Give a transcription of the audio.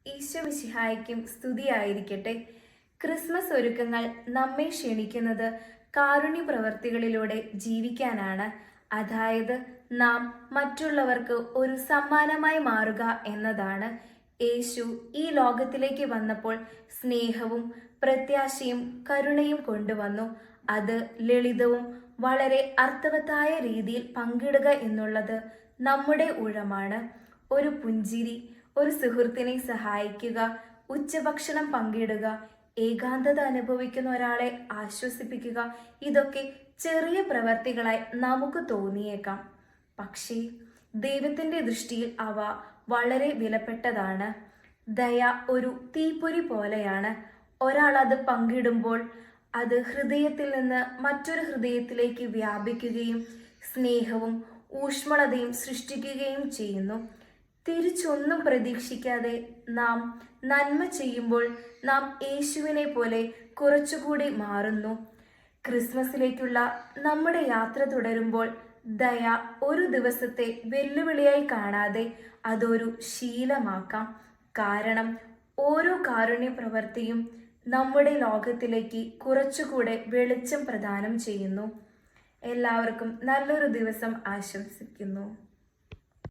ഈശോ മിശിഹായ്ക്കും സ്തുതിയായിരിക്കട്ടെ. ക്രിസ്മസ് ഒരുക്കങ്ങൾ നമ്മെ ക്ഷണിക്കുന്നത് കാരുണ്യ പ്രവർത്തികളിലൂടെ ജീവിക്കാനാണ്. അതായത് നാം മറ്റുള്ളവർക്ക് ഒരു സമ്മാനമായി മാറുക എന്നതാണ്. യേശു ഈ ലോകത്തിലേക്ക് വന്നപ്പോൾ സ്നേഹവും പ്രത്യാശയും കരുണയും കൊണ്ടുവന്നു. അത് ലളിതവും വളരെ അർത്ഥവത്തായ രീതിയിൽ പങ്കിടുക എന്നുള്ളത് നമ്മുടെ ഊഴമാണ്. ഒരു പുഞ്ചിരി, ഒരു സുഹൃത്തിനെ സഹായിക്കുക, ഉച്ചഭക്ഷണം പങ്കിടുക, ഏകാന്തത അനുഭവിക്കുന്ന ഒരാളെ ആശ്വസിപ്പിക്കുക, ഇതൊക്കെ ചെറിയ പ്രവർത്തികളായി നമുക്ക് തോന്നിയേക്കാം. പക്ഷേ ദൈവത്തിൻ്റെ ദൃഷ്ടിയിൽ അവ വളരെ വിലപ്പെട്ടതാണ്. ദയ ഒരു തീപ്പൊരി പോലെയാണ്. ഒരാൾ അത് പങ്കിടുമ്പോൾ അത് ഹൃദയത്തിൽ നിന്ന് മറ്റൊരു ഹൃദയത്തിലേക്ക് വ്യാപിക്കുകയും സ്നേഹവും ഊഷ്മളതയും സൃഷ്ടിക്കുകയും ചെയ്യുന്നു. തിരിച്ചൊന്നും പ്രതീക്ഷിക്കാതെ നാം നന്മ ചെയ്യുമ്പോൾ നാം യേശുവിനെ പോലെ കുറച്ചുകൂടി മാറുന്നു. ക്രിസ്മസിലേക്കുള്ള നമ്മുടെ യാത്ര തുടരുമ്പോൾ ദയ ഒരു ദിവസത്തെ വെല്ലുവിളിയായി കാണാതെ അതൊരു ശീലമാക്കാം. കാരണം ഓരോ കാരുണ്യ പ്രവൃത്തിയും നമ്മുടെ ലോകത്തിലേക്ക് കുറച്ചുകൂടെ വെളിച്ചം പ്രദാനം ചെയ്യുന്നു. എല്ലാവർക്കും നല്ലൊരു ദിവസം ആശംസിക്കുന്നു.